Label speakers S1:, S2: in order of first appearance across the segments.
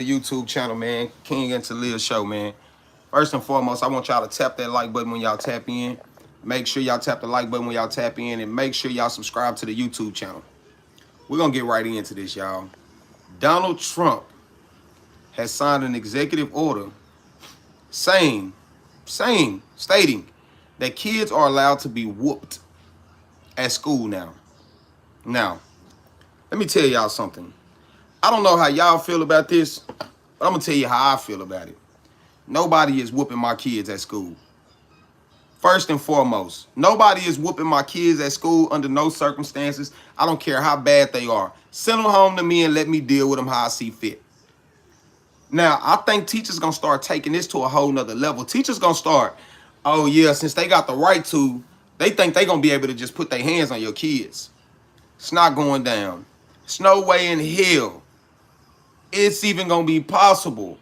S1: The YouTube channel, man. King and Talia Show, man. First and foremost, I want y'all to tap that like button when y'all tap in. Make sure y'all tap the like button when y'all tap in, and make sure y'all subscribe to the YouTube channel. We're gonna get right into this, y'all. Donald Trump has signed an executive order saying, stating that kids are allowed to be whooped at school now. Now, let me tell y'all something. I don't know how y'all feel about this, but I'm gonna tell you how I feel about it. Nobody is whooping my kids at school. First and foremost, nobody is whooping my kids at school under no circumstances. I don't care how bad they are. Send them home to me and let me deal with them how I see fit. Now, I think teachers gonna start taking this to a whole nother level. Teachers gonna start, oh yeah, since they got the right to, they think they gonna be able to just put their hands on your kids. It's not going down. It's no way in hell it's even gonna be possible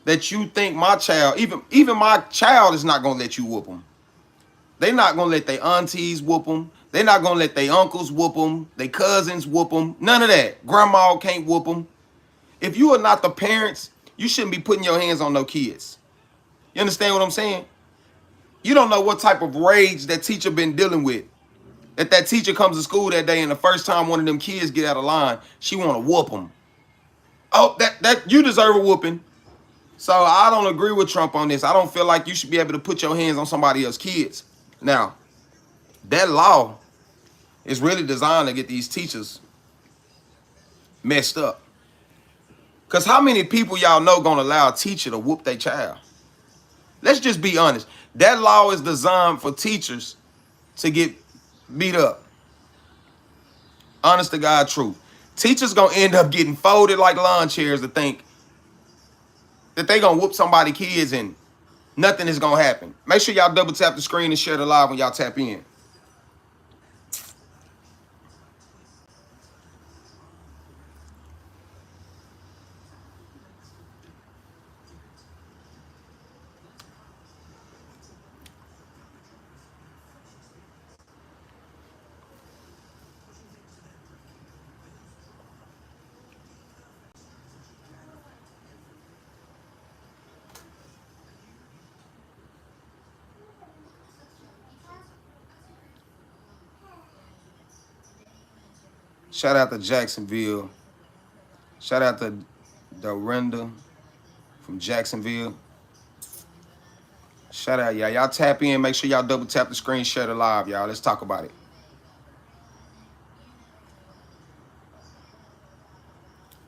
S1: that you think my child, even my child is not gonna let you whoop them. They're not gonna let their aunties whoop them. They're not gonna let their uncles whoop them, their cousins whoop them. None of that. Grandma can't whoop them. If you are not the parents, you shouldn't be putting your hands on no kids. You understand what I'm saying? You don't know what type of rage that teacher been dealing with. That teacher comes to school that day and the first time one of them kids get out of line, she want to whoop them. Oh, that you deserve a whooping. So I don't agree with Trump on this. I don't feel like you should be able to put your hands on somebody else's kids. Now, that law is really designed to get these teachers messed up. Because how many people y'all know gonna allow a teacher to whoop their child? Let's just be honest. That law is designed for teachers to get beat up. Honest to God truth. Teachers gonna end up getting folded like lawn chairs to think that they gonna whoop somebody's kids and nothing is gonna happen. Make sure y'all double tap the screen and share the live when y'all tap in. Shout out to Jacksonville. Shout out to Dorinda from Jacksonville. Shout out, y'all. Y'all tap in. Make sure y'all double tap the screen, share the live, y'all. Let's talk about it.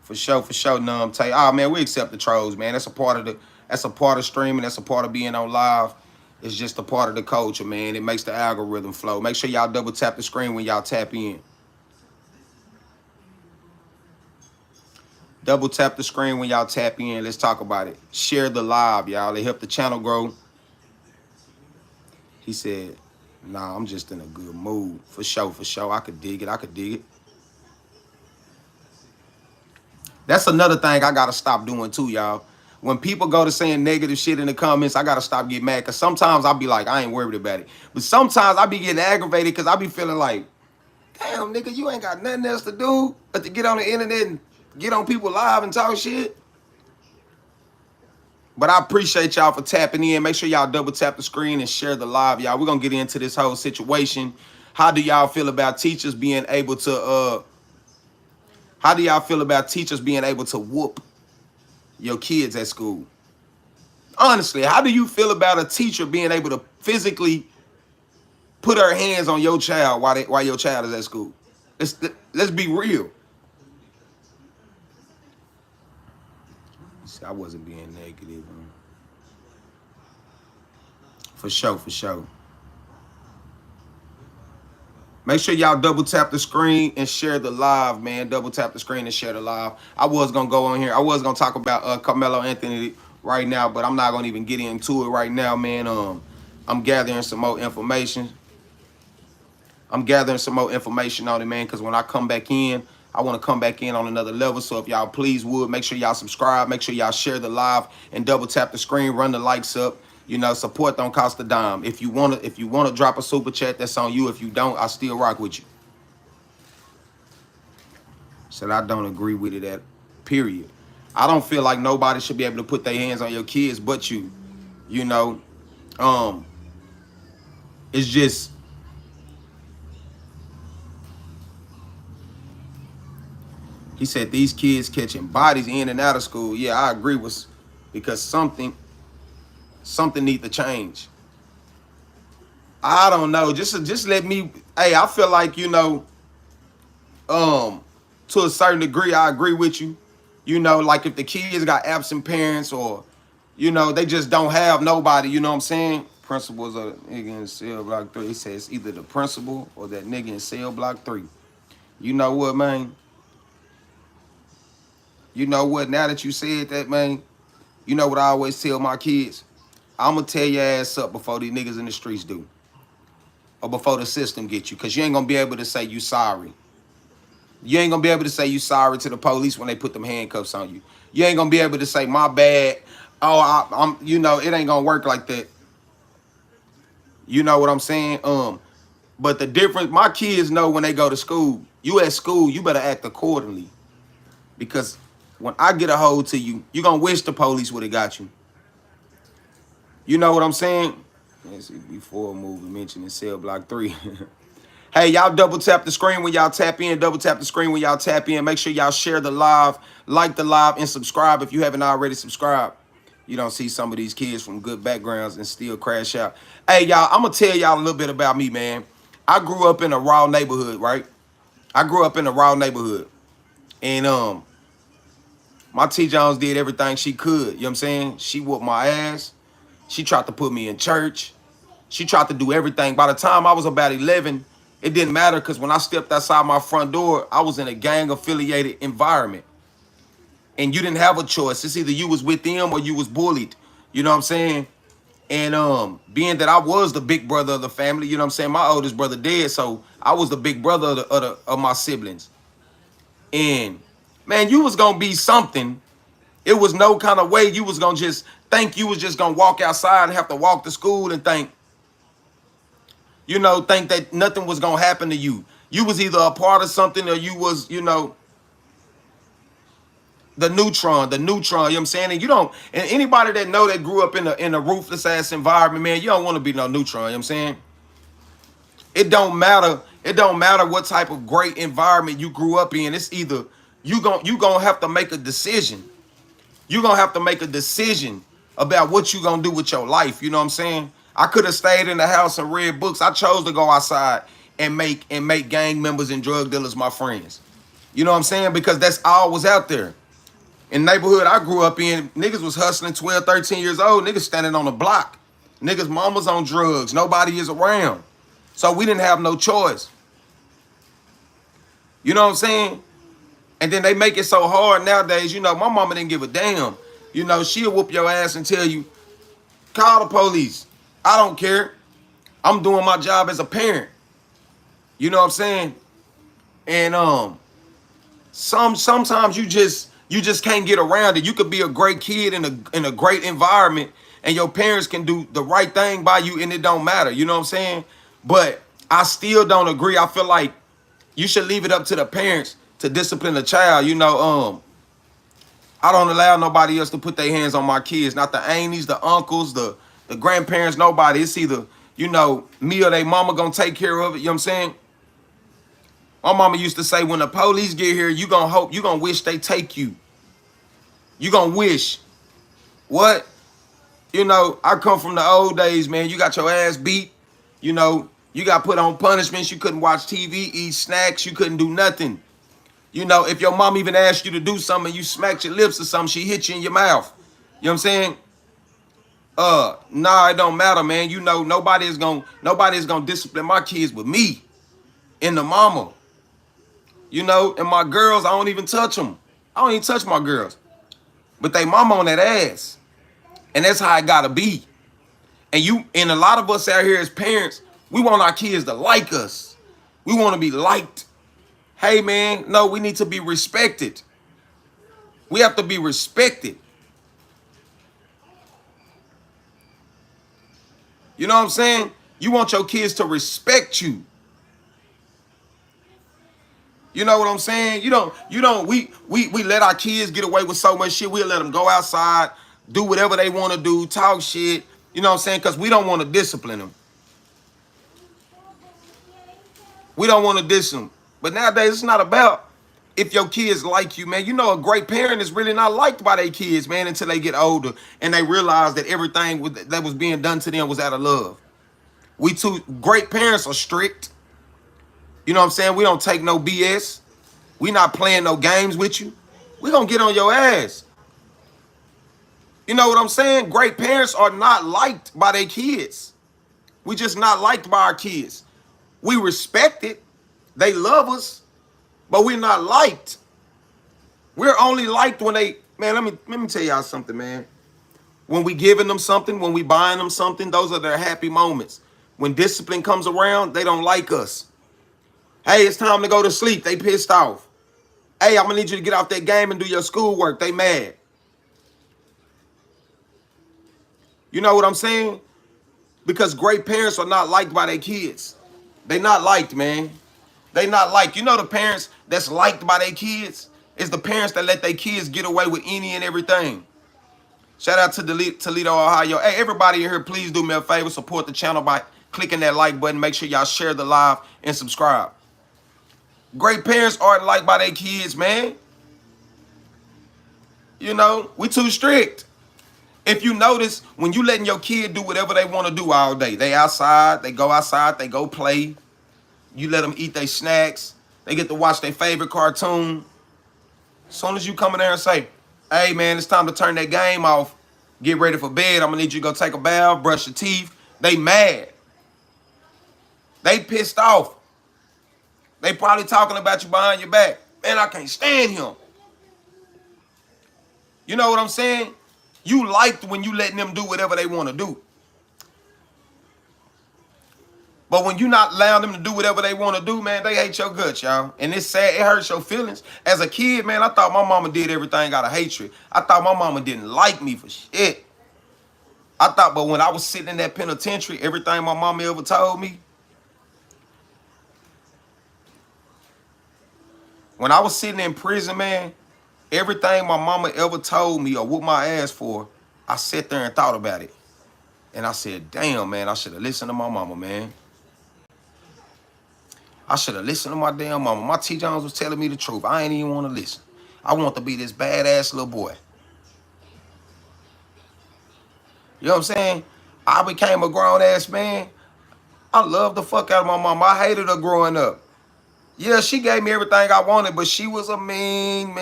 S1: For sure, Numb Tay. Oh man, we accept the trolls, man. That's a part of streaming, that's a part of being on live. It's just a part of the culture, man. It makes the algorithm flow. Make sure y'all double tap the screen when y'all tap in. Double tap the screen when y'all tap in. Let's talk about it. Share the live, y'all. It help the channel grow. He said, nah, I'm just in a good mood. For sure. I could dig it. That's another thing I got to stop doing too, y'all. When people go to saying negative shit in the comments, I got to stop getting mad. Because sometimes I'll be like, I ain't worried about it. But sometimes I be getting aggravated because I be feeling like, damn, nigga, you ain't got nothing else to do but to get on the internet and get on people live and talk shit. But I appreciate y'all for tapping in. Make sure y'all double tap the screen and share the live, y'all. We're going to get into this whole situation. How do y'all feel about teachers being able to, whoop your kids at school? Honestly, how do you feel about a teacher being able to physically put her hands on your child while your child is at school? Let's be real. I wasn't being negative. For sure. Make sure y'all double tap the screen and share the live, man. Double tap the screen and share the live. I was going to go on here. I was going to talk about Carmelo Anthony right now, but I'm not going to even get into it right now, man. I'm gathering some more information. on it, man, because when I come back in, I want to come back in on another level. So if y'all please would, make sure y'all subscribe. Make sure y'all share the live and double tap the screen. Run the likes up. You know, support don't cost a dime. If you wanna drop a super chat, that's on you. If you don't, I still rock with you. Said I don't agree with it at period. I don't feel like nobody should be able to put their hands on your kids but you. You know, um, it's just, he said these kids catching bodies in and out of school. Yeah, I agree with, because something need to change. I don't know. Just let me. Hey, I feel like, um, to a certain degree, I agree with you. Like if the kids got absent parents, or, they just don't have nobody. You know what I'm saying? Principal's a nigga in cell block 3. He says either the principal or that nigga in cell block 3. You know what, man? You know what? Now that you said that, man, you know what I always tell my kids? I'm gonna tear your ass up before these niggas in the streets do, or before the system get you, because you ain't gonna be able to say you sorry. You ain't gonna be able to say you sorry to the police when they put them handcuffs on you. You ain't gonna be able to say my bad. Oh, I'm. It ain't gonna work like that. You know what I'm saying? But the difference, my kids know when they go to school. You at school, you better act accordingly, because when I get a hold to you, you gonna wish the police would have got you. You know what I'm saying? Let's see, before movie mentioning cell block 3. Hey, y'all double tap the screen when y'all tap in. Double tap the screen when y'all tap in. Make sure y'all share the live, like the live, and subscribe if you haven't already subscribed. You don't see some of these kids from good backgrounds and still crash out. Hey, y'all, I'm going to tell y'all a little bit about me, man. I grew up in a raw neighborhood, right? I grew up in a raw neighborhood. And my T. Jones did everything she could. You know what I'm saying? She whooped my ass. She tried to put me in church. She tried to do everything. By the time I was about 11, it didn't matter, because when I stepped outside my front door, I was in a gang-affiliated environment. And you didn't have a choice. It's either you was with them or you was bullied. You know what I'm saying? And being that I was the big brother of the family, you know what I'm saying? My oldest brother dead, so I was the big brother of my siblings. And, man, you was going to be something. It was no kind of way you was going to just think you was just going to walk outside and have to walk to school and think that nothing was gonna happen to you. You was either a part of something, or you was, the neutron, you know what I'm saying? And you don't, and anybody that know that grew up in a ruthless ass environment, man, you don't want to be no neutron, you know what I'm saying? It don't matter what type of great environment you grew up in. It's either you gonna have to make a decision. You're gonna have to make a decision about what you gonna do with your life. You know what I'm saying? I could have stayed in the house and read books. I chose to go outside and make gang members and drug dealers my friends. You know what I'm saying? Because that's all was out there. In the neighborhood I grew up in, niggas was hustling 12, 13 years old. Niggas standing on the block. Niggas mama's on drugs. Nobody is around. So we didn't have no choice. You know what I'm saying? And then they make it so hard nowadays. My mama didn't give a damn. She'll whoop your ass and tell you, call the police. I don't care. I'm doing my job as a parent. You know what I'm saying? And sometimes you just can't get around it. You could be a great kid in a great environment, and your parents can do the right thing by you, and it don't matter. You know what I'm saying? But I still don't agree. I feel like you should leave it up to the parents to discipline the child. I don't allow nobody else to put their hands on my kids. Not the aunties, the uncles, the grandparents, nobody. It's either, me or they mama gonna take care of it. You know what I'm saying? My mama used to say, when the police get here, you gonna wish they take you. You gonna wish. What? I come from the old days, man. You got your ass beat. You got put on punishments. You couldn't watch TV, eat snacks. You couldn't do nothing. If your mom even asked you to do something and you smacked your lips or something, she hit you in your mouth. You know what I'm saying? Nah, it don't matter, man. Nobody's gonna discipline my kids with me and the mama. And my girls, I don't even touch them. I don't even touch my girls. But they mama on that ass. And that's how it gotta be. And a lot of us out here as parents, we want our kids to like us. We want to be liked. Hey, man, no, we need to be respected. We have to be respected. You know what I'm saying? You want your kids to respect you. You know what I'm saying? We let our kids get away with so much shit. We'll let them go outside, do whatever they want to do, talk shit. You know what I'm saying? Because we don't want to discipline them. We don't want to discipline them. But nowadays, it's not about if your kids like you, man. You know, a great parent is really not liked by their kids, man, until they get older and they realize that everything that was being done to them was out of love. We too great parents are strict. You know what I'm saying? We don't take no BS. We not playing no games with you. We gonna get on your ass. You know what I'm saying? Great parents are not liked by their kids. We just not liked by our kids. We respect it. They love us, but we're not liked. We're only liked when they, man, let me tell y'all something, man. When we giving them something, when we buying them something, those are their happy moments. When discipline comes around, they don't like us. Hey, it's time to go to sleep. They pissed off. Hey, I'm gonna need you to get off that game and do your schoolwork. They mad. You know what I'm saying? Because great parents are not liked by their kids. They not liked, man. They not liked. You know the parents that's liked by their kids? Is the parents that let their kids get away with any and everything. Shout out to Toledo, Ohio. Hey, everybody in here, please do me a favor. Support the channel by clicking that like button. Make sure y'all share the live and subscribe. Great parents aren't liked by their kids, man. You know, we too strict. If you notice, when you letting your kid do whatever they want to do all day, they outside, they go play. You let them eat their snacks. They get to watch their favorite cartoon. As soon as you come in there and say, hey, man, it's time to turn that game off. Get ready for bed. I'm going to need you to go take a bath, brush your teeth. They mad. They pissed off. They probably talking about you behind your back. Man, I can't stand him. You know what I'm saying? You liked when you letting them do whatever they want to do. But when you not allowing them to do whatever they want to do, man, they hate your guts, y'all. And it's sad. It hurts your feelings. As a kid, man, I thought my mama did everything out of hatred. I thought my mama didn't like me for shit. I thought, but when I was sitting in that penitentiary, everything my mama ever told me, when I was sitting in prison, man, everything my mama ever told me or whooped my ass for, I sat there and thought about it. And I said, damn, man, I should have listened to my mama, man. I should have listened to my damn mama. My T. Jones was telling me the truth. I ain't even want to listen. I want to be this badass little boy. You know what I'm saying? I became a grown-ass man. I loved the fuck out of my mama. I hated her growing up. Yeah, she gave me everything I wanted, but she was a mean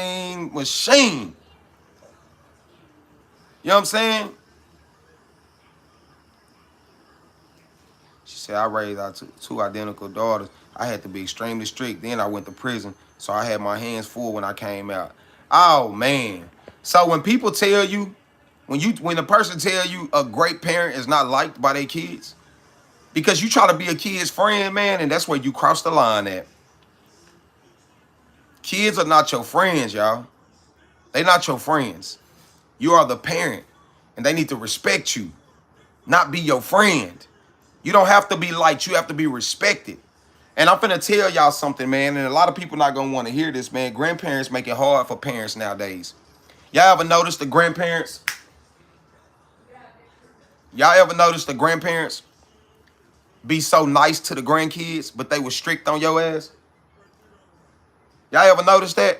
S1: machine. You know what I'm saying? She said, I raised our two identical daughters. I had to be extremely strict. Then I went to prison, so I had my hands full when I came out. Oh, man. So when people tell you, when a person tell you a great parent is not liked by their kids, because you try to be a kid's friend, man, and that's where you cross the line at. Kids are not your friends, y'all. They're not your friends. You are the parent, and they need to respect you, not be your friend. You don't have to be liked. You have to be respected. And I'm finna tell y'all something, man, and a lot of people not gonna want to hear this, man. Grandparents make it hard for parents nowadays. Y'all ever notice the grandparents? Y'all ever notice the grandparents be so nice to the grandkids, but they were strict on your ass? Y'all ever notice that?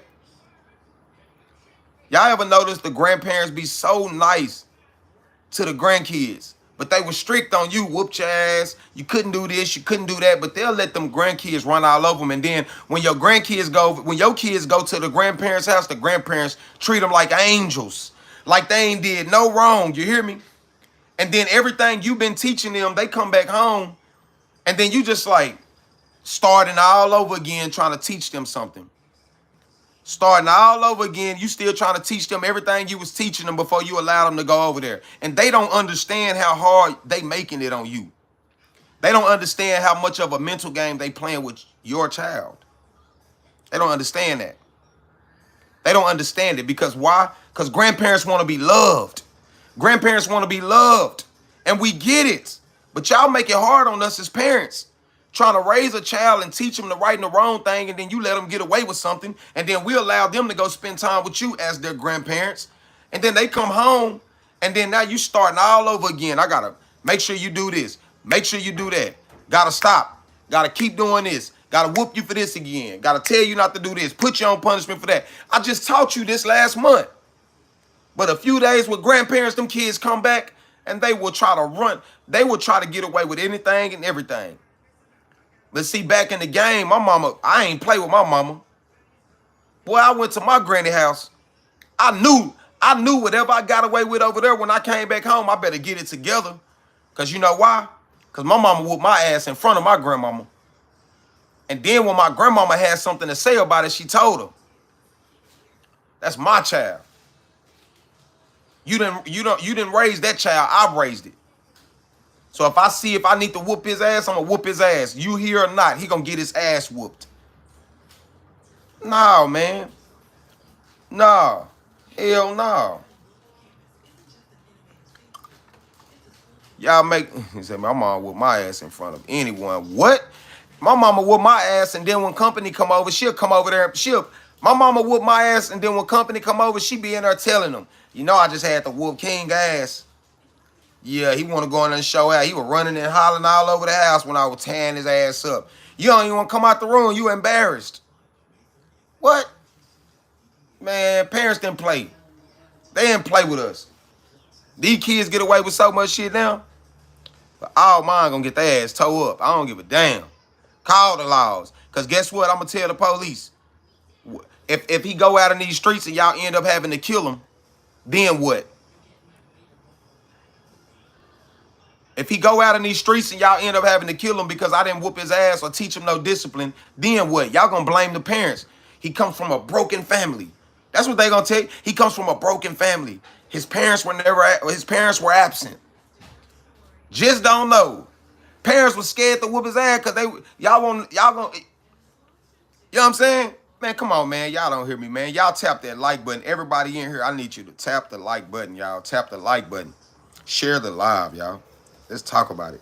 S1: Y'all ever notice the grandparents be so nice to the grandkids, but they were strict on you, whooped your ass, you couldn't do this, you couldn't do that, but they'll let them grandkids run all over them. And then when your kids go to the grandparents' house, the grandparents treat them like angels, like they ain't did no wrong, you hear me? And then everything you've been teaching them, they come back home, and then you just like starting all over again trying to teach them something. Starting all over again, you still trying to teach them everything you was teaching them before you allowed them to go over there. And they don't understand how hard they making it on you. They don't understand how much of a mental game they playing with your child. They don't understand that. They don't understand it because why? Because grandparents want to be loved. Grandparents want to be loved. And we get it. But y'all make it hard on us as parents. Trying to raise a child and teach them the right and the wrong thing, and then you let them get away with something, and then we allow them to go spend time with you as their grandparents, and then they come home, and then now you starting all over again. I gotta make sure you do this, make sure you do that. Gotta stop. Gotta keep doing this. Gotta whoop you for this again. Gotta tell you not to do this. Put you on punishment for that. I just taught you this last month. But a few days with grandparents, them kids come back and they will try to run. They will try to get away with anything and everything. But see, back in the game, my mama, I ain't play with my mama. Boy, I went to my granny house. I knew whatever I got away with over there when I came back home, I better get it together. Because you know why? Because my mama whooped my ass in front of my grandmama. And then when my grandmama had something to say about it, she told her. That's my child. You didn't raise that child. I raised it. So if I need to whoop his ass, I'm gonna whoop his ass. You here or not, he gonna get his ass whooped. No, man. No. Hell no. Y'all he said, my mama whoop my ass in front of anyone. What? My mama whoop my ass, and then when company come over, she'll come over there. My mama whoop my ass, and then when company come over, she be in there telling them, you know, I just had to whoop King ass. Yeah, he want to go in there and show out. He was running and hollering all over the house when I was tearing his ass up. You don't even want to come out the room. You embarrassed. What? Man, parents didn't play. They didn't play with us. These kids get away with so much shit now. But all mine gonna get their ass towed up. I don't give a damn. Call the laws. Because guess what? I'm going to tell the police. If he go out in these streets and y'all end up having to kill him, then what? If he go out in these streets and y'all end up having to kill him because I didn't whoop his ass or teach him no discipline, then what? Y'all going to blame the parents. He comes from a broken family. That's what they going to take. He comes from a broken family. His parents were absent. Just don't know. Parents were scared to whoop his ass because y'all gonna, you know what I'm saying? Man, come on, man. Y'all don't hear me, man. Y'all tap that like button. Everybody in here, I need you to tap the like button, y'all. Tap the like button. Share the live, y'all. Let's talk about it.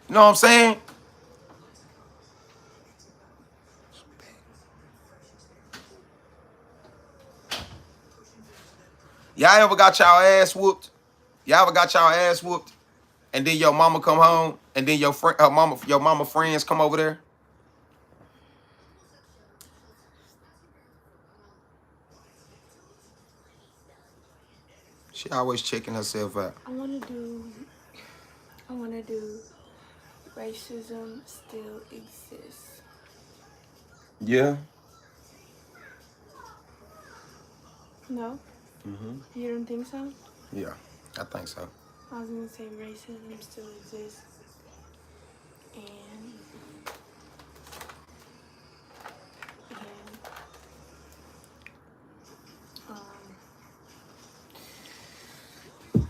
S1: You know what I'm saying? Y'all ever got y'all ass whooped? Y'all ever got y'all ass whooped? And then your mama come home, and then your mama friends come over there? She always checking herself out.
S2: I wanna do racism still exists.
S1: Yeah.
S2: No? You don't think so?
S1: Yeah, I think so.
S2: I was gonna say racism still exists. And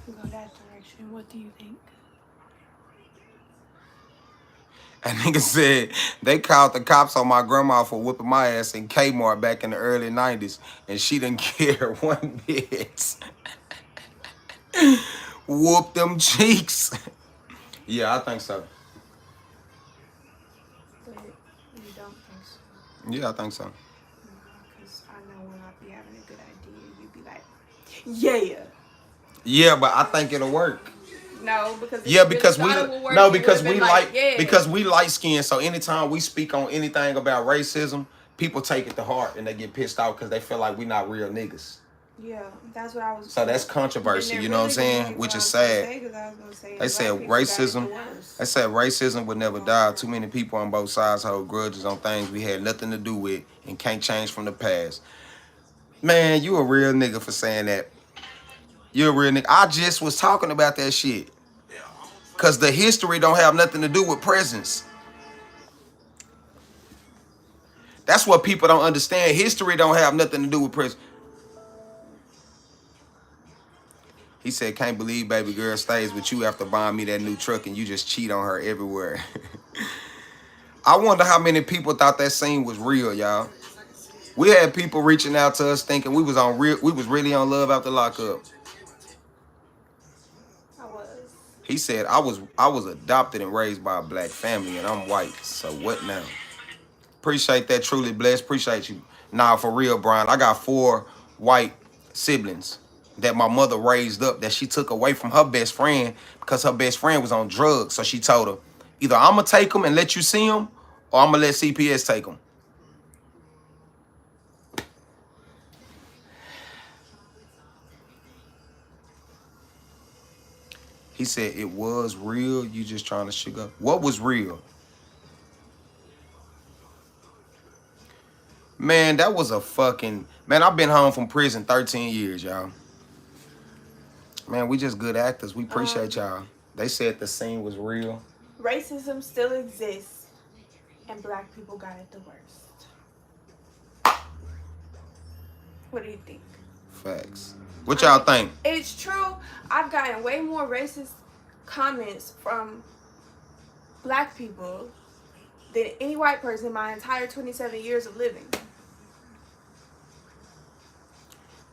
S2: go that direction. What do you think?
S1: That nigga said they called the cops on my grandma for whooping my ass in Kmart back in the early 90s, and she didn't care one bit. Whoop them cheeks. Yeah, I think so.
S2: But you don't think so?
S1: Yeah, I think so.
S2: Because I know when I be having a good idea, you be like, yeah.
S1: Yeah, but I think it'll work.
S2: No, because
S1: because we light skinned. So anytime we speak on anything about racism, people take it to heart and they get pissed off because they feel like we not real niggas.
S2: Yeah, that's what I was.
S1: So that's controversy, you know what I'm saying? Which is sad. They said racism would never die. Too many people on both sides hold grudges on things we had nothing to do with and can't change from the past. Man, you a real nigga for saying that. You're a real nigga. I just was talking about that shit. Because the history don't have nothing to do with presence. That's what people don't understand. History don't have nothing to do with presence. He said, can't believe baby girl stays with you after buying me that new truck and you just cheat on her everywhere. I wonder how many people thought that scene was real, y'all. We had people reaching out to us thinking we was really on Love After Lockup. He said, I was adopted and raised by a black family and I'm white. So what now? Appreciate that, truly blessed. Appreciate you. Nah, for real, Brian. I got 4 white siblings that my mother raised up that she took away from her best friend because her best friend was on drugs. So she told her, either I'm going to take them and let you see them or I'm going to let CPS take them. He said, it was real. You just trying to sugar. What was real? Man, that was a fucking... Man, I've been home from prison 13 years, y'all. Man, we just good actors. We appreciate y'all. They said the scene was real.
S2: Racism still exists, and black people got it the worst. What do you think?
S1: Facts. What y'all think?
S2: It's true. I've gotten way more racist comments from black people than any white person in my entire 27 years of living.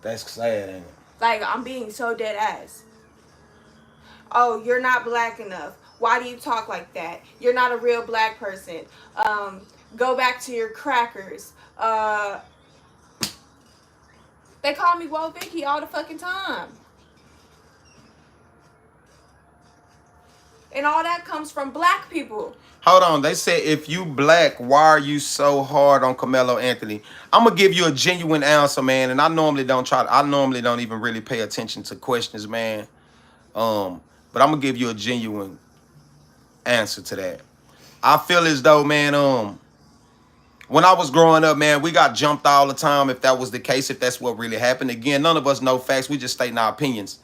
S1: That's sad, ain't it?
S2: Like, I'm being so dead ass. Oh, you're not black enough. Why do you talk like that? You're not a real black person. Go back to your crackers. They call me Whoa Vicky all the fucking time. And all that comes from black people.
S1: Hold on. They said, if you black, why are you so hard on Carmelo Anthony? I'm going to give you a genuine answer, man. And I normally don't even really pay attention to questions, man. But I'm going to give you a genuine answer to that. I feel as though, man, when I was growing up, man, we got jumped all the time if that was the case, if that's what really happened. Again, none of us know facts. We just stating our opinions.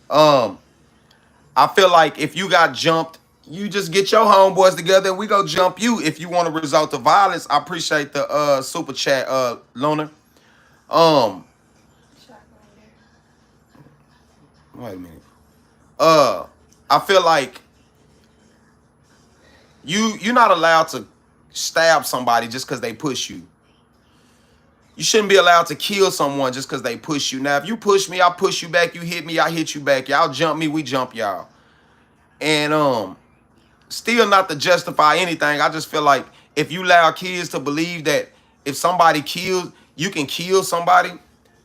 S1: I feel like if you got jumped, you just get your homeboys together and we go jump you. If you want to resort to violence, I appreciate the super chat, Luna. Wait a minute. I feel like you're not allowed to stab somebody just because they push you. You shouldn't be allowed to kill someone just because they push you. Now, if you push me, I push you back. You hit me, I hit you back. Y'all jump me, we jump y'all. And still not to justify anything. I just feel like if you allow kids to believe that if somebody kills, you can kill somebody.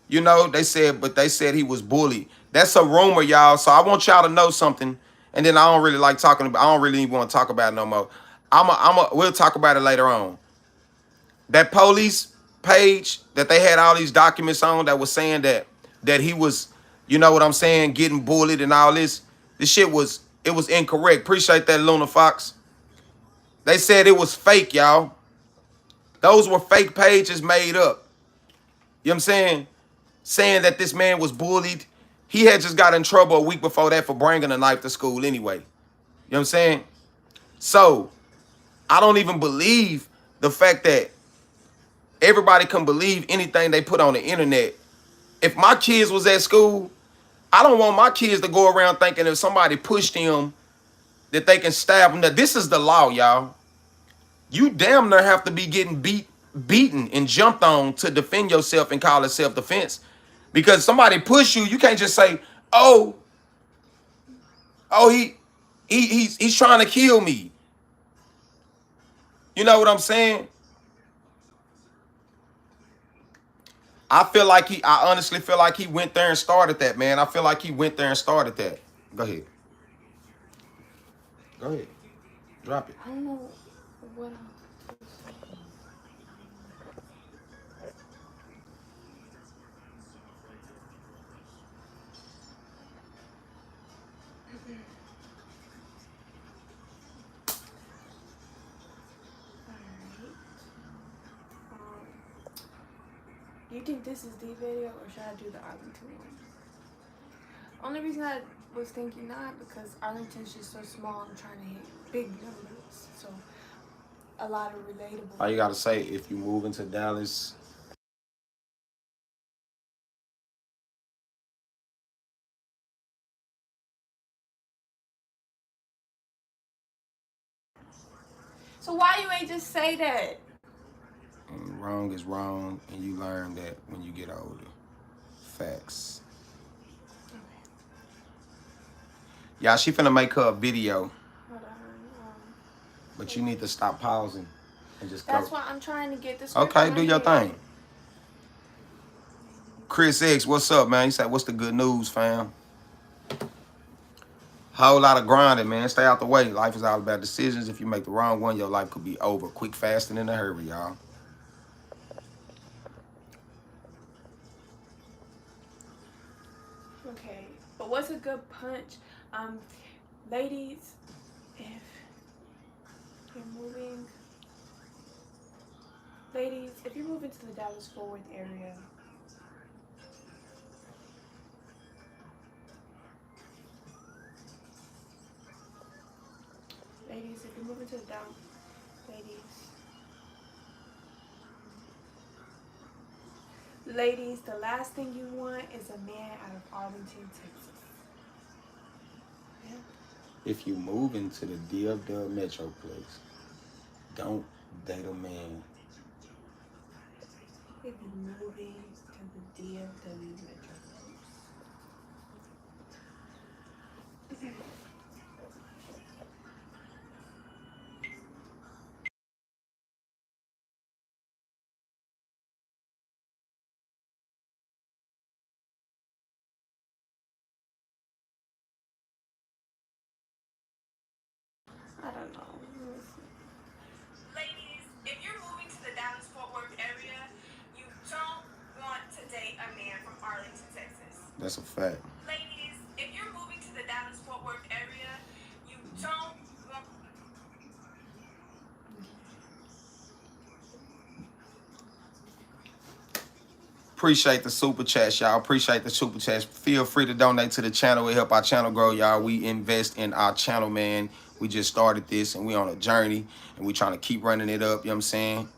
S1: You know, they said he was bullied. That's a rumor, y'all. So I want y'all to know something. And then I don't really like talking about, I don't really even want to talk about it no more. We'll talk about it later on. That police page that they had all these documents on that was saying that he was, you know what I'm saying, getting bullied and all this. This shit was incorrect. Appreciate that, Luna Fox. They said it was fake, y'all. Those were fake pages made up. You know what I'm saying? Saying that this man was bullied. He had just got in trouble a week before that for bringing a knife to school anyway. You know what I'm saying? So, I don't even believe the fact that everybody can believe anything they put on the internet. If my kids was at school, I don't want my kids to go around thinking if somebody pushed them that they can stab them. Now, this is the law, y'all. You damn near have to be getting beaten and jumped on to defend yourself and call it self-defense. Because somebody push you, you can't just say, oh, he's trying to kill me. You know what I'm saying? I honestly feel like he went there and started that, man. I feel like he went there and started that. Go ahead. Go ahead. Drop it.
S2: I don't know what you think this is the video or should I do the Arlington one? Only reason I was thinking not because Arlington's just so small. I'm trying to hit big numbers, so a lot of relatable.
S1: All you gotta say, if you move into Dallas,
S2: So why you ain't just say that?
S1: and wrong is wrong, and you learn that when you get older. Facts. Y'all, she finna make her a video.
S2: Hold on.
S1: But you need to stop pausing and just go.
S2: That's why I'm trying to get this.
S1: Okay, do your thing. Chris X, what's up, man? He said, what's the good news, fam? Whole lot of grinding, man. Stay out the way. Life is all about decisions. If you make the wrong one, your life could be over. Quick, fast, and in a hurry, y'all.
S2: Okay, but what's a good punch? Ladies, if you're moving, to the Dallas-Fort Worth area, ladies, the last thing you want is a man out of Arlington, Texas. Yeah.
S1: If you move into the DFW Metroplex, don't date a man.
S2: If you're moving to the DFW Metroplex. I don't know.
S3: Ladies, if you're moving to the Dallas-Fort Worth area, you don't want to date a man from Arlington, Texas.
S1: That's a fact.
S3: Ladies, if you're moving to the Dallas-Fort Worth area, you don't want...
S1: Appreciate the super chats, y'all. Appreciate the super chats. Feel free to donate to the channel. It help our channel grow, y'all. We invest in our channel, man. We just started this, and we on a journey, and we trying to keep running it up, you know what I'm saying?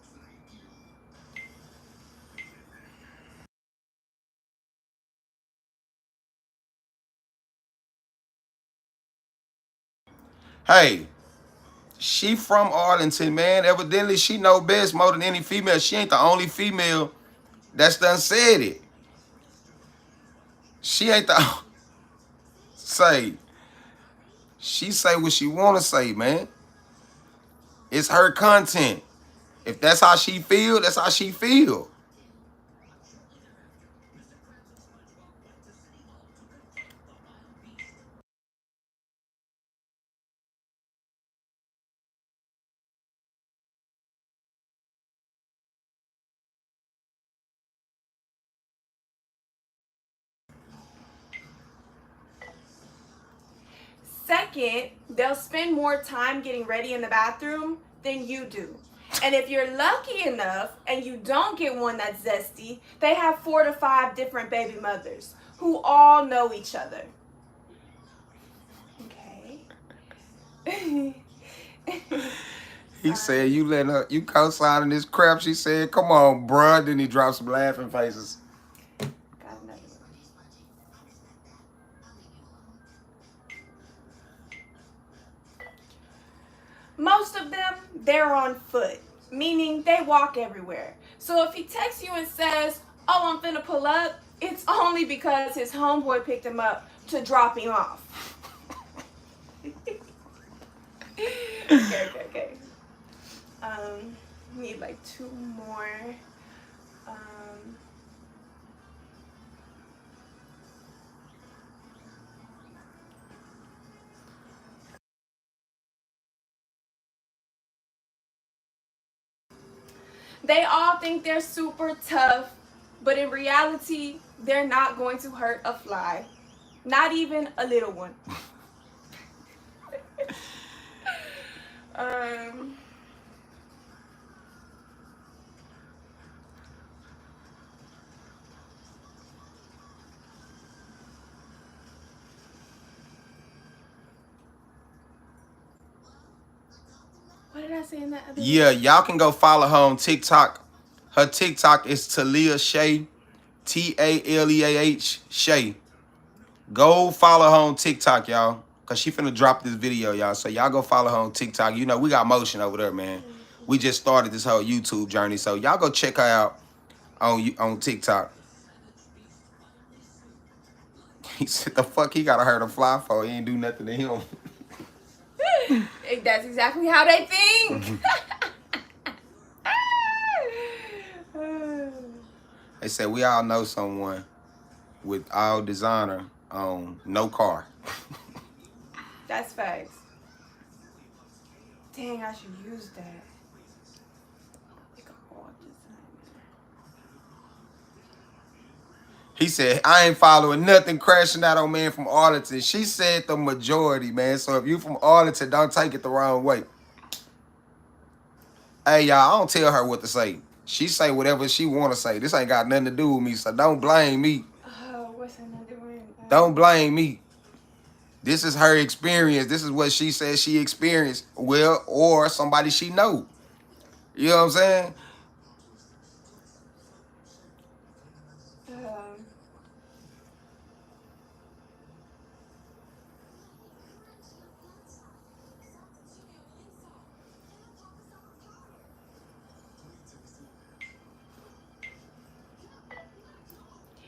S1: Hey, she from Arlington, man. Evidently, she know best more than any female. She ain't the only female that's done said it. She ain't the... say. She say what she want to say, man. It's her content. If that's how she feel, that's how she feel.
S2: Second, they'll spend more time getting ready in the bathroom than you do. And if you're lucky enough and you don't get one that's zesty, they have 4 to 5 different baby mothers who all know each other. Okay.
S1: He said, you let her, you co-signing this crap. She said, come on, bruh. Then he dropped some laughing faces.
S2: Got another one. Most of them, they're on foot, meaning they walk everywhere. So if he texts you and says, oh, I'm finna pull up, it's only because his homeboy picked him up to drop him off. Okay. Need like 2 more. They all think they're super tough, but in reality, they're not going to hurt a fly. Not even a little one. What did I say in that other
S1: Yeah, y'all can go follow her on TikTok. Her TikTok is Talia Shay. Taleah Shay. Go follow her on TikTok, y'all. Because she finna drop this video, y'all. So y'all go follow her on TikTok. You know, we got motion over there, man. We just started this whole YouTube journey. So y'all go check her out on TikTok. He said, the fuck he gotta hurt a fly for? He ain't do nothing to him.
S2: That's exactly how they think.
S1: They said, we all know someone with all designer on no car.
S2: That's facts. Dang, I should use that.
S1: He said, I ain't following nothing crashing out on man from Arlington. She said the majority, man. So if you from Arlington, don't take it the wrong way. Hey, y'all, I don't tell her what to say. She say whatever she want to say. This ain't got nothing to do with me, so don't blame me.
S2: Oh, what's another one?
S1: Don't blame me. This is her experience. This is what she says she experienced. Well, or somebody she know. You know what I'm saying?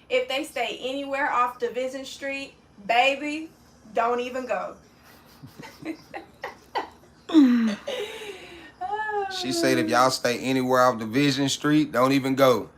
S2: If they stay anywhere off Division Street, baby, don't even go.
S1: She said if y'all stay anywhere off Division Street, don't even go.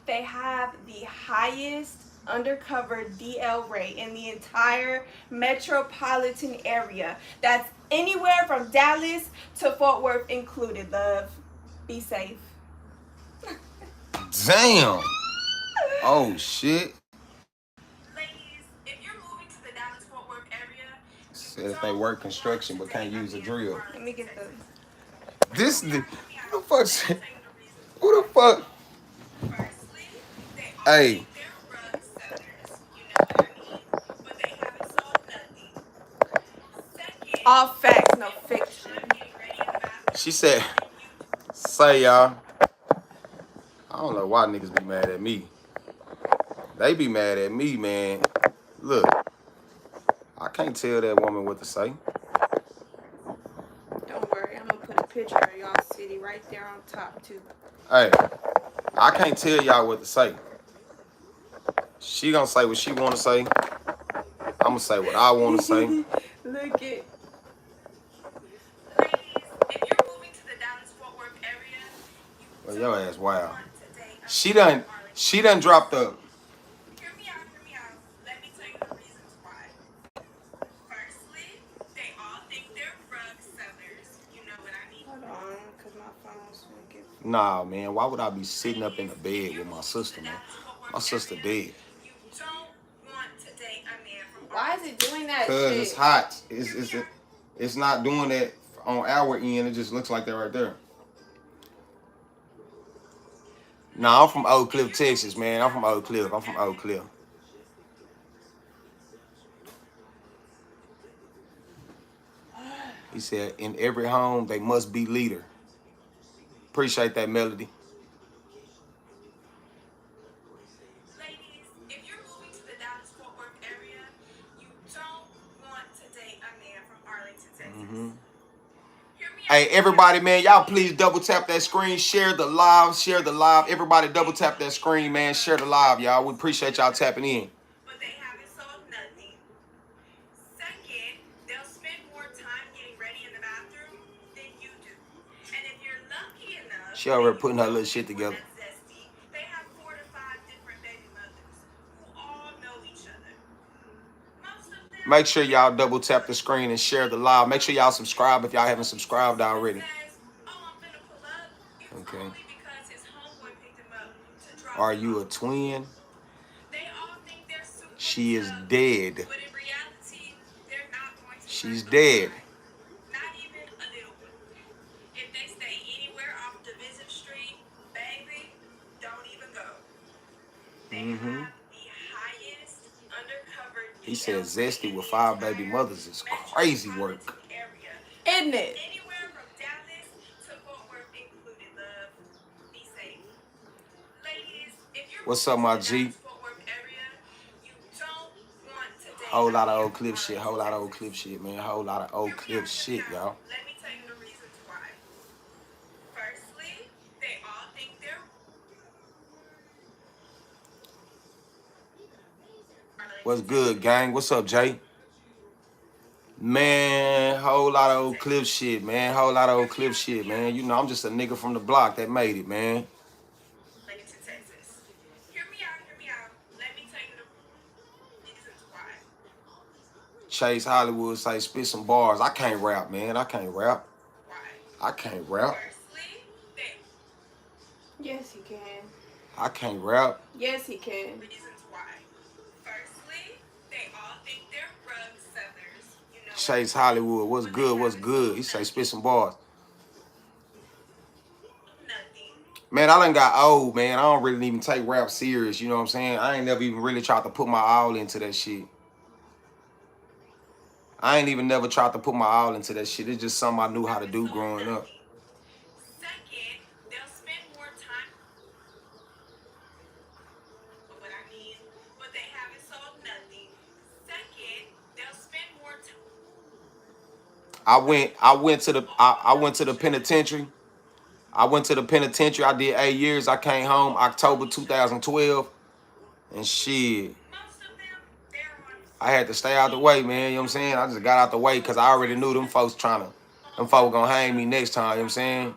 S2: They have the highest undercover DL rate in the entire metropolitan area. That's anywhere from Dallas to Fort Worth included, love. Be safe.
S1: Damn. Oh, shit.
S3: Ladies, if you're moving to the Dallas-Fort Worth area,
S1: Said if they work construction but can't use a drill.
S2: Let me get the...
S1: This, who the fuck said, who the fuck?
S3: Firstly, they all
S1: Hey.
S3: think they're rug sellers, you know what I mean? But they haven't sold nothing. Second,
S2: All facts, no fiction.
S3: getting ready in the bathroom.
S1: She said, say y'all. I don't know why niggas be mad at me. They be mad at me, man. Look, I can't tell that woman what to say.
S2: Don't worry, I'm gonna put a picture of y'all city right there on top too.
S1: Hey, I can't tell y'all what to say. She gonna say what she wanna say. I'm gonna say what I wanna say.
S2: Look at...
S3: Ladies, if you're moving to the Dallas-Fort Worth area,
S1: Well, your ass wild.
S3: want to date a
S1: She
S3: man
S1: done
S3: from
S1: dropped the.
S3: Hear me out. Let me tell you the reasons why. Firstly, they all think they're rug sellers. You know what I mean?
S2: Hold on, because my phone's gonna get...
S1: Nah, man. Why would I be sitting up in the bed with my sister, man? My sister dead.
S3: You don't want to date a man from
S2: Why is it doing that
S1: Cause
S2: shit?
S1: it's hot. It's not doing that on our end. It just looks like that right there. Nah, I'm from Oak Cliff, Texas, man. I'm from Oak Cliff. He said, in every home, they must be leader. Appreciate that, Melody.
S3: Ladies, if you're moving to the Dallas-Fort Worth area, you don't want to date a man from Arlington, Texas. Hear me out.
S1: Hey, everybody, man, y'all please double tap that screen. Share the live. Everybody double tap that screen, man. Share the live, y'all. We appreciate y'all tapping in.
S3: But they haven't sold nothing. Second, they'll spend more time getting ready in the bathroom than you do. And if you're lucky enough,
S1: She already putting her little shit together.
S3: zesty, they have 4 to 5 different baby mothers who all know each other. Most of them
S1: Make sure y'all double tap the screen and share the live. Make sure y'all subscribe if y'all haven't subscribed already.
S3: says, "Oh, I'm finna pull up." It's
S1: Okay.
S3: only because his homeboy picked him up to drop
S1: Are
S3: him
S1: you a
S3: off.
S1: twin?
S3: They all think they're super
S1: She is
S3: tough,
S1: dead.
S3: but in reality, they're not going to
S1: She's
S3: hurt
S1: dead.
S3: nobody. Not even a little one. If they stay anywhere off Division Street, baby, don't even go. They have the highest undercover
S1: He said zesty with 5 baby mothers is crazy work.
S2: Isn't it?
S3: Anywhere from Dallas to Fort Worth included, love. Be safe. Ladies, if you're
S1: What's up, my G?
S3: Fort Worth area, you don't want to date
S1: Whole lot of old clip shit, whole lot of old clip shit, man. Whole lot of old clip shit, y'all.
S3: Let me tell you the reasons why. Firstly, they all think they're
S1: What's good, gang? What's up, Jay? Man, whole lot of old clip shit, man. Whole lot of old clip shit, man. You know, I'm just a nigga from the block that made it, man.
S3: Arlington, Texas. Hear me out, hear me out. Let me tell you the reasons why.
S1: Chase Hollywood say spit some bars. I can't rap, man. I can't rap.
S3: Why?
S1: I can't rap.
S3: Firstly, they
S2: Yes, he can.
S1: I can't rap.
S2: Yes, he can.
S3: reasons why. Firstly, they all think they're drug sellers. You know,
S1: Chase Hollywood, what's good? What's good? He say spit some bars.
S3: nothing.
S1: Man, I done got old, man. I don't really even take rap serious, you know what I'm saying? I ain't never even really tried to put my all into that shit. I ain't even never tried to put my all into that shit. It's just something I knew how to do growing up.
S3: Second, they'll spend more time. What I mean, but they haven't sold nothing. Second, they'll spend more time.
S1: I went to the penitentiary. I went to the penitentiary. I did 8 years. I came home October 2012. And shit,
S3: Most of them, they're on
S1: I had to stay out the way, man. You know what I'm saying? I just got out the way because I already knew them folks gonna hang me next time, you know what I'm saying?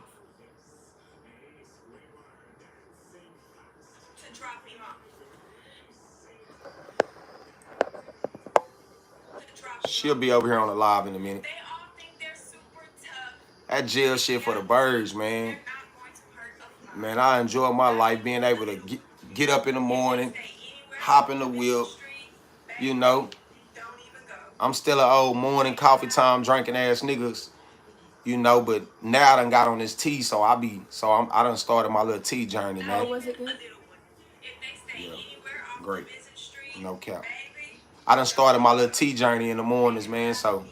S3: to drop him off. To drop him
S1: She'll
S3: off.
S1: be over here on the live in a minute.
S3: They all think they're super tough.
S1: That jail shit for the birds, man.
S3: They're not going to hurt a fly.
S1: Man, I enjoy my life being able to get up in the morning,
S3: Stay anywhere
S1: hop in the
S3: on
S1: whip,
S3: street,
S1: you know.
S3: don't even go.
S1: I'm still an old morning coffee time drinking ass niggas, you know, but now I done got on this tea, so I done started my little tea journey,
S2: How
S1: man.
S2: was it
S3: A
S2: good?
S3: little one. If they stay
S1: Yeah,
S3: anywhere off
S1: great.
S3: of Visit Street,
S1: No cap.
S3: baby,
S1: I done started my little tea journey in the mornings, man, so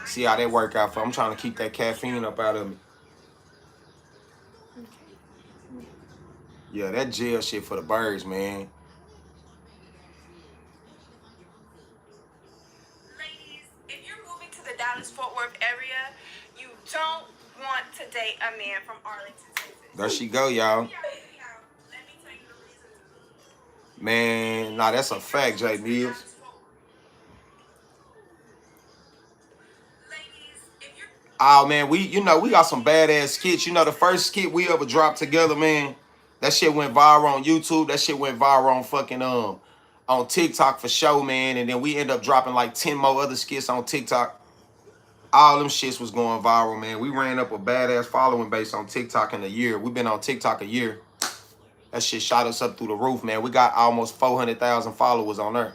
S1: see how that work out for. I'm trying to keep that caffeine up out of me. Yeah, that jail shit for the birds, man.
S3: ladies, if you're moving to the Dallas-Fort Worth area, you don't want to date a man from Arlington, Texas.
S1: There she go, y'all.
S3: Let me tell you the reasons.
S1: Man, nah, that's a fact, Jay Mills.
S3: Ladies, if you're
S1: Oh, man, we got some badass skits. You know, the first skit we ever dropped together, man, that shit went viral on YouTube. That shit went viral on fucking, on TikTok for show, man. And then we end up dropping like 10 more other skits on TikTok. All them shits was going viral, man. We ran up a badass following base on TikTok in a year. We've been on TikTok a year. That shit shot us up through the roof, man. We got almost 400,000 followers on there.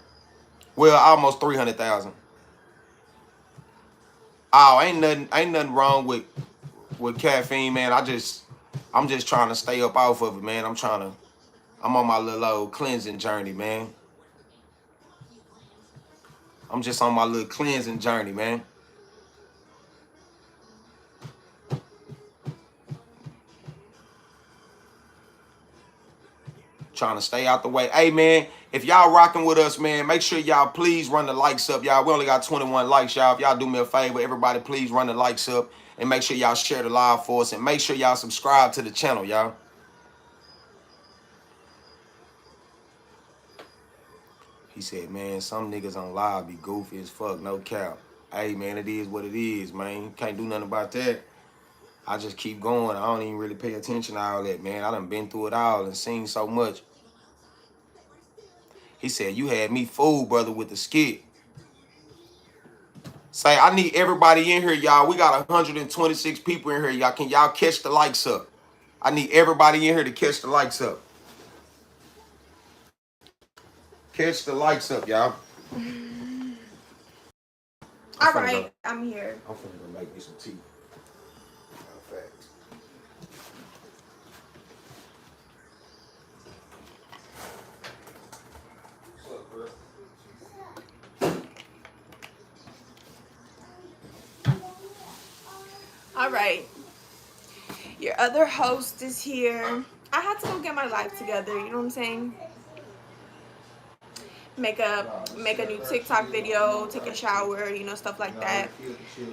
S1: Well, almost 300,000. Oh, ain't nothing wrong with caffeine, man. I'm just trying to stay up off of it, man. I'm on my little old cleansing journey, man. I'm just on my little cleansing journey, man. Trying to stay out the way. Hey, man, if y'all rocking with us, man, make sure y'all please run the likes up, y'all. We only got 21 likes, y'all. If y'all do me a favor, everybody please run the likes up and make sure y'all share the live for us and make sure y'all subscribe to the channel, y'all. He said, man, some niggas on live be goofy as fuck, no cap. Hey, man, it is what it is, man. Can't do nothing about that. I just keep going. I don't even really pay attention to all that, man. I done been through it all and seen so much. He said, you had me fooled, brother, with the skit. Say, I need everybody in here, y'all. We got 126 people in here, y'all. Can y'all catch the likes up? I need everybody in here to catch the likes up. Catch the likes up, y'all.
S2: All right, I'm here.
S1: I'm finna go make me some tea. Facts. What's up, bro?
S2: All right. Your other host is here. I had to go get my life together, you know what I'm saying? Make a new TikTok video, take a shower, you know, stuff like that.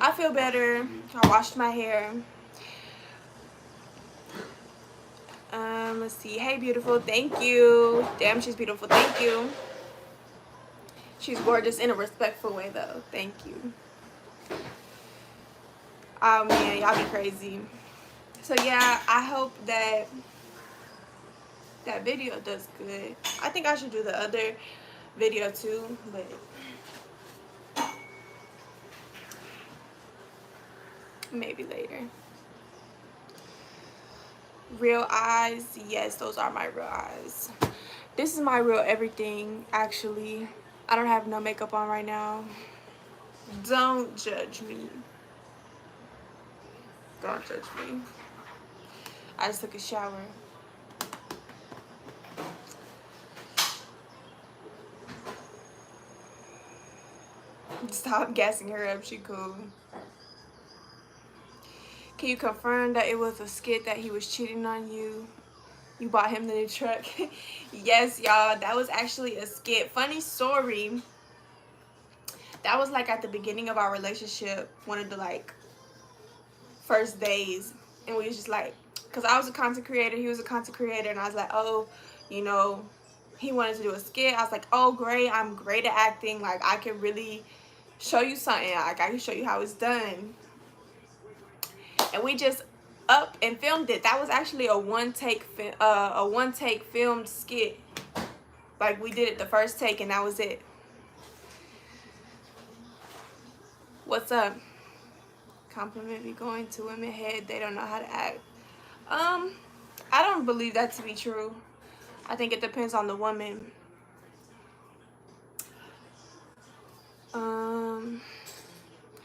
S2: I feel better. I washed my hair. Let's see. Hey, beautiful. Thank you. Damn, she's beautiful. Thank you. She's gorgeous in a respectful way, though. Thank you. Oh, man. Y'all be crazy. So, yeah, I hope that that video does good. I think I should do the other video, too, but maybe later. Real eyes. Yes, those are my real eyes. This is my real everything, actually. I don't have no makeup on right now. Don't judge me. Don't judge me. I just took a shower. Stop gassing her up. She cool. Can you confirm that it was a skit that he was cheating on you? You bought him the new truck? Yes, y'all. That was actually a skit. Funny story. That was like at the beginning of our relationship. One of the like first days. And we was just like, because I was a content creator. He was a content creator. And I was like, oh, you know, he wanted to do a skit. I was like, oh, great. I'm great at acting. Like, I can really show you something. Like, I can show you how it's done. And we just up and filmed it. That was actually a one take filmed skit. Like, we did it the first take and that was it. What's up? Compliment be going to women head. They don't know how to act. I don't believe that to be true. I think it depends on the woman.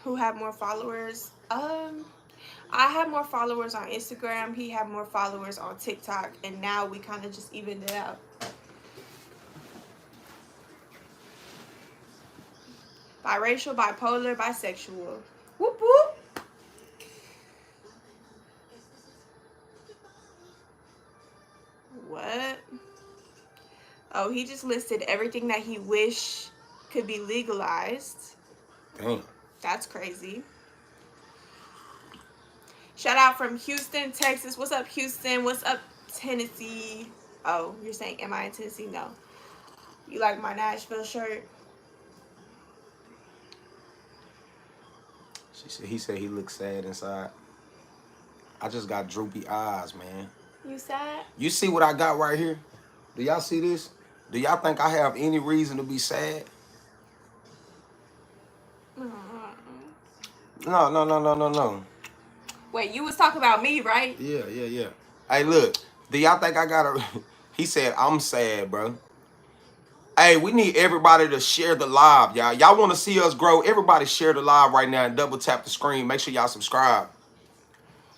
S2: Who have more followers? I have more followers on Instagram. He had more followers on TikTok, and now we kind of just evened it out. Biracial, bipolar, bisexual. Whoop whoop. What? Oh, he just listed everything that he wish could be legalized.
S1: Damn.
S2: That's crazy. Shout out from Houston, Texas. What's up, Houston? What's up, Tennessee? Oh, you're saying, am I in Tennessee? No. You like my Nashville shirt?
S1: He said he looks sad inside. I just got droopy eyes, man.
S2: You sad?
S1: You see what I got right here? Do y'all see this? Do y'all think I have any reason to be sad? No.
S2: Wait, you was talking about me, right?
S1: Yeah. Hey, look. Do y'all think I got a... He said, I'm sad, bro. Hey, we need everybody to share the live, y'all. Y'all want to see us grow? Everybody share the live right now and double tap the screen. Make sure y'all subscribe.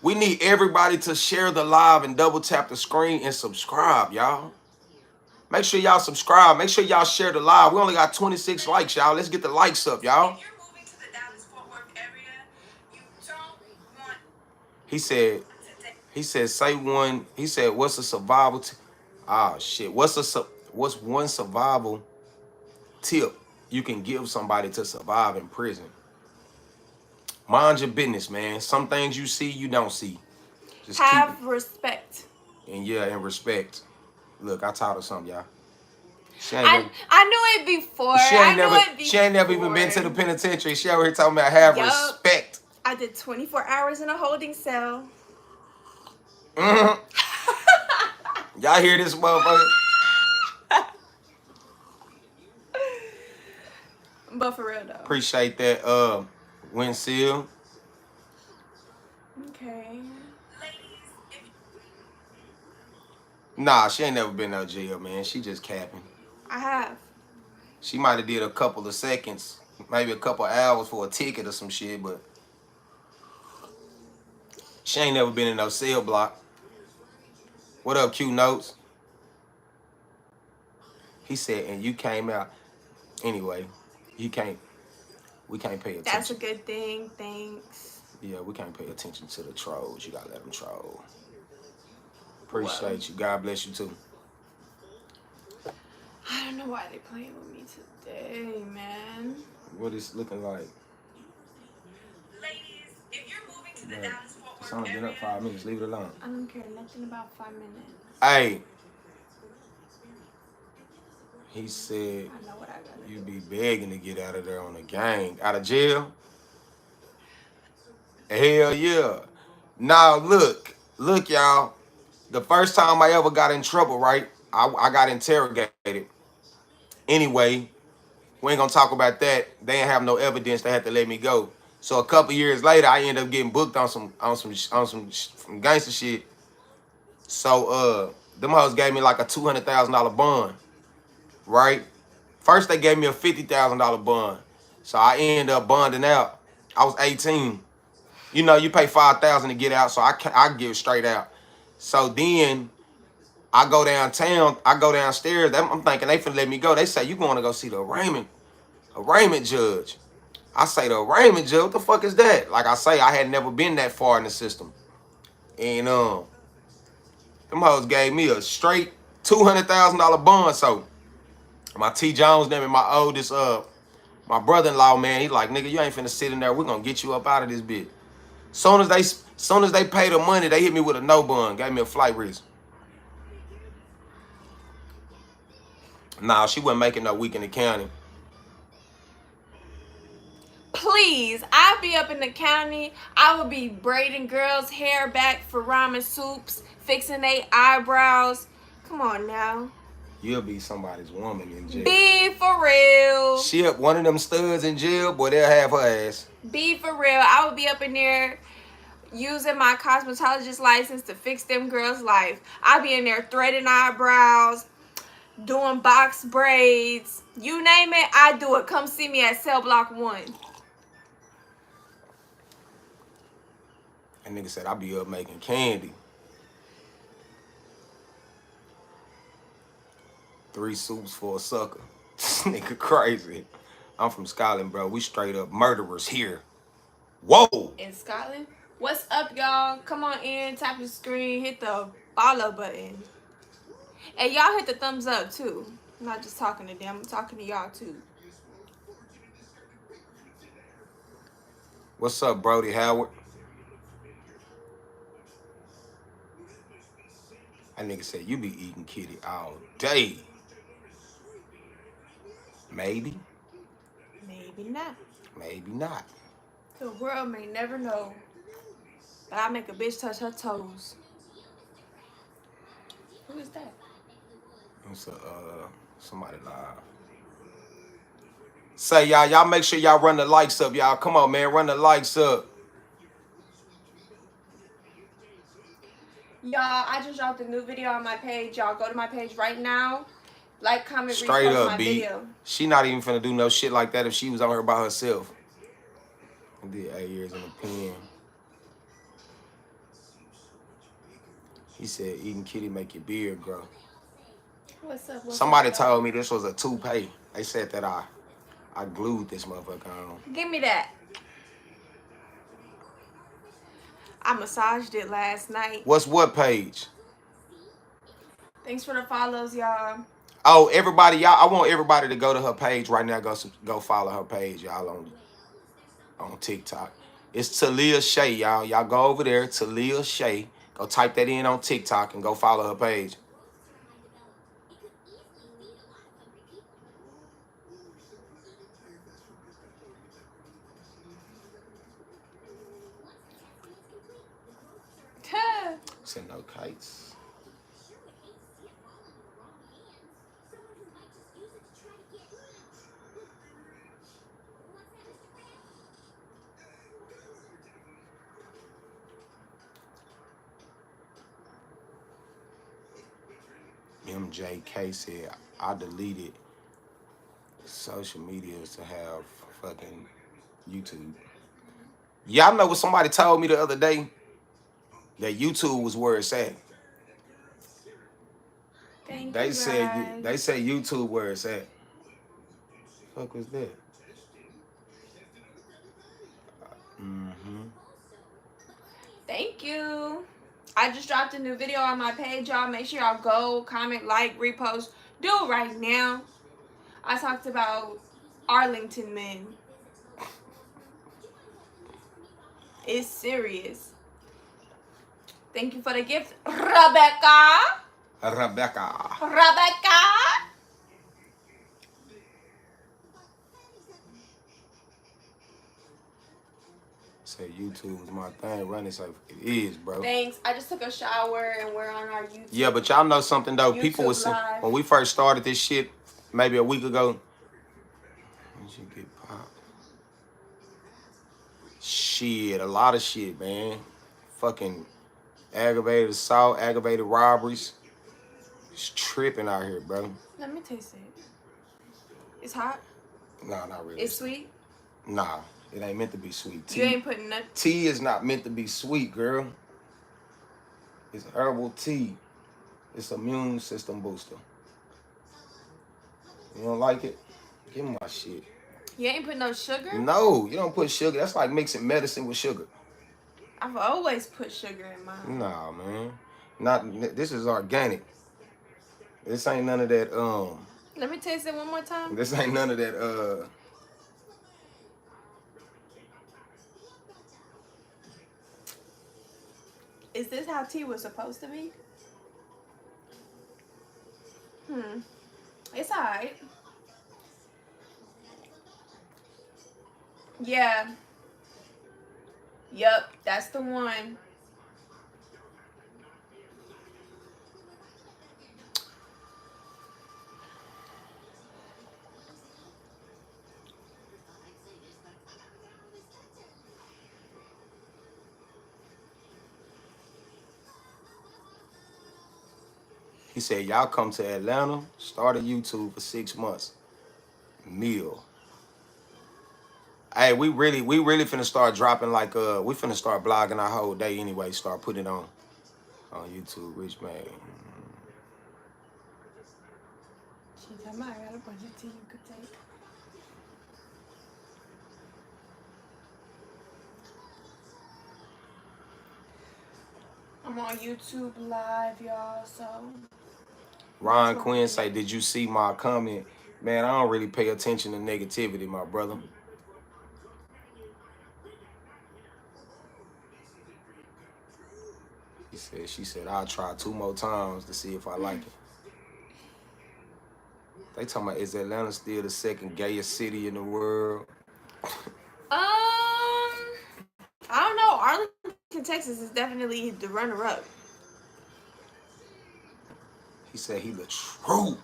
S1: We need everybody to share the live and double tap the screen and subscribe, y'all. Make sure y'all subscribe. Make sure y'all share the live. We only got 26 likes, y'all. Let's get the likes up, y'all.
S3: If you're moving to the Dallas-Fort Worth area, you don't want
S1: He said, say one. He said, what's a survival shit. What's one survival tip you can give somebody to survive in prison? Mind your business, man. Some things you see, you don't see. Just
S2: have respect.
S1: And respect. Look, I taught her something, y'all.
S2: I knew it before.
S1: She ain't never even been to the penitentiary. She over here talking about have respect.
S2: I did 24 hours in a holding cell.
S1: Y'all hear this motherfucker?
S2: But for real though.
S1: Appreciate that, Winseal.
S2: Okay.
S1: Nah, she ain't never been to jail, man. She just capping.
S2: I have.
S1: She might have did a couple of seconds, maybe a couple of hours for a ticket or some shit, but she ain't never been in no cell block. What up, Q Notes? He said, and you came out. Anyway, we can't pay attention.
S2: That's a good thing. Thanks.
S1: Yeah, we can't pay attention to the trolls. You gotta let them troll. Appreciate you. God bless you too.
S2: I don't know why they playing with me today, man.
S1: What is looking like?
S3: Ladies, if you're moving to the
S1: Man,
S3: Dallas-Fort
S1: it's
S3: Worth
S1: only been up
S3: area,
S1: 5 minutes. Leave it alone.
S2: I don't care nothing about 5 minutes.
S1: Hey. He said
S2: I know what I gotta
S1: you
S2: do.
S1: be begging to get out of there on the gang. Out of jail? Hell yeah. Now look, y'all. The first time I ever got in trouble, right? I got interrogated. Anyway, we ain't gonna talk about that. They didn't have no evidence. They had to let me go. So a couple years later, I ended up getting booked on some gangster shit. So them hoes gave me like a $200,000 bond, right? First they gave me a $50,000 bond. So I ended up bonding out. I was 18. You know, you pay $5,000 to get out, so I get straight out. So then I go downtown, I go downstairs. I'm thinking they finna let me go. They say, you going to go see the arraignment judge. I say, the arraignment judge, what the fuck is that? Like I say, I had never been that far in the system. And them hoes gave me a straight $200,000 bond. So my T. Jones, them and my oldest, my brother-in-law, man, he like, nigga, you ain't finna sit in there. We're gonna get you up out of this bitch. Soon as they pay the money, they hit me with a no bond, gave me a flight risk. Nah, she wasn't making no week in the county.
S2: Please, I'll be up in the county. I will be braiding girls' hair back for ramen soups, fixing their eyebrows. Come on now.
S1: You'll be somebody's woman in jail.
S2: Be for real.
S1: She up one of them studs in jail, boy, they'll have her ass.
S2: Be for real. I will be up in there using my cosmetologist license to fix them girls' life. I'll be in there threading eyebrows, doing box braids. You name it, I do it. Come see me at Cell Block 1.
S1: That nigga said, I be up making candy. 3 soups for a sucker. This nigga crazy. I'm from Scotland, bro. We straight up murderers here. Whoa!
S2: In Scotland? What's up, y'all? Come on in, tap the screen, hit the follow button. And y'all hit the thumbs up, too. I'm not just talking to them, I'm talking to y'all, too.
S1: What's up, Brody Howard? That nigga said, you be eating kitty all day. Maybe.
S2: Maybe not.
S1: Maybe not.
S2: The world may never know. But I make a bitch touch her toes. Who is that?
S1: It's somebody live. Say, y'all make sure y'all run the likes up, y'all. Come on, man, run the likes up.
S2: Y'all, I just dropped a new video on my page. Y'all go to my page right now. Like, comment,
S1: Straight
S2: repost
S1: up,
S2: my
S1: B.
S2: video.
S1: She not even finna do no shit like that if she was on her by herself. I did 8 years in the pen. He said, eating kitty make your beard grow.
S2: What's up?
S1: Somebody told me this was a toupee. They said that I glued this motherfucker on.
S2: Give me that. I massaged it last night.
S1: What's what page?
S2: Thanks for the follows, y'all.
S1: Oh, everybody, y'all, I want everybody to go to her page right now. Go follow her page, y'all, on TikTok. It's Talia Shay, y'all. Y'all go over there, Talia Shay. Go type that in on TikTok and go follow her page. Send no kites. MJK said, I deleted social media to have fucking YouTube. Y'all know what somebody told me the other day? That YouTube was where it's at. They said YouTube where it's at. Fuck was that?
S2: you. I just dropped a new video on my page, y'all. Make sure y'all go, comment, like, repost. Do it right now. I talked about Arlington men. It's serious. Thank you for the gift, Rebecca. Rebecca.
S1: Say YouTube is my thing. Running so it is, bro.
S2: Thanks. I just took a shower and we're on our YouTube.
S1: Yeah, but y'all know something though. People was
S2: Live.
S1: when we first started this shit, maybe a week ago. When you get popped? Shit, a lot of shit, man. Fucking aggravated assault, aggravated robberies. It's tripping out here, bro.
S2: Let me taste it. It's hot?
S1: Nah, not really.
S2: It's sweet?
S1: Nah, it ain't meant to be sweet.
S2: You ain't putting nothing.
S1: Tea is not meant to be sweet, girl. It's herbal tea. It's immune system booster. You don't like it? Give me my shit.
S2: You ain't putting no sugar?
S1: No, you don't put sugar. That's like mixing medicine with sugar.
S2: I've always put sugar in mine.
S1: Nah, man. Not this is organic. This ain't none of that
S2: Let me taste it one more time.
S1: This ain't none of that
S2: Is this how tea was supposed to be? It's alright. Yeah. Yup, that's the one.
S1: He said, y'all come to Atlanta, start a YouTube for 6 months. Meal. Hey, we really finna start dropping like we finna start blogging our whole day anyway, start putting it on YouTube, Rich Man.
S2: She told me I got a bunch of tea you could take. I'm on YouTube live, y'all, so.
S1: Ron Quinn say, did you see my comment? Man, I don't really pay attention to negativity, my brother. She said, I'll try 2 more times to see if I like it. They talking about, is Atlanta still the second gayest city in the world?
S2: I don't know. Arlington, Texas is definitely the runner-up.
S1: He said he the truth.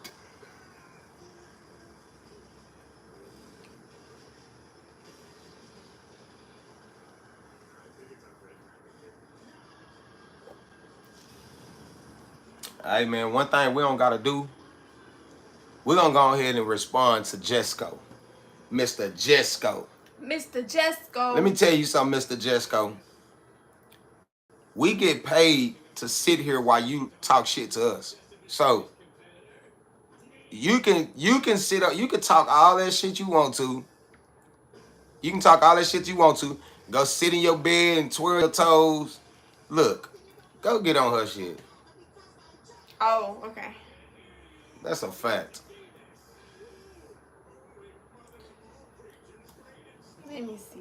S1: Hey, man, one thing we don't got to do, we're going to go ahead and respond to Jesco. Mr. Jesco.
S2: Mr. Jesco.
S1: Let me tell you something, Mr. Jesco. We get paid to sit here while you talk shit to us. So, you can sit up, you can talk all that shit you want to. You can talk all that shit you want to. Go sit in your bed and twirl your toes. Look, go get on her shit.
S2: Oh, okay.
S1: That's a fact.
S2: Let me see.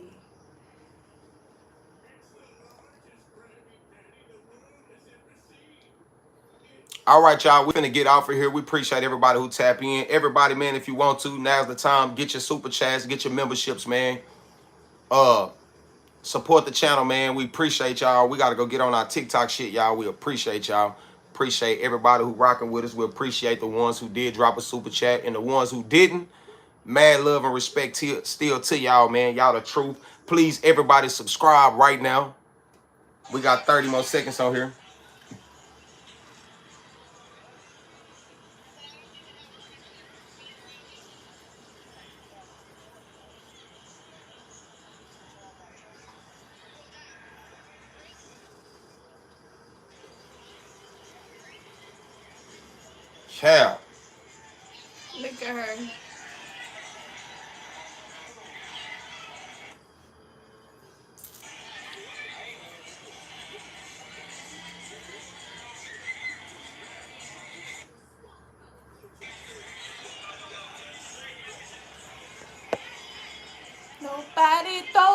S1: All right, y'all. We're finna get off of here. We appreciate everybody who tap in. Everybody, man, if you want to, now's the time. Get your super chats, get your memberships, man. Support the channel, man. We appreciate y'all. We gotta go get on our TikTok shit, y'all. We appreciate y'all. Appreciate everybody who rocking with us. We appreciate the ones who did drop a super chat and the ones who didn't. Mad love and respect still to y'all, man. Y'all the truth. Please, everybody, subscribe right now. We got 30 more seconds on here. Yeah.
S2: Look at her. it though.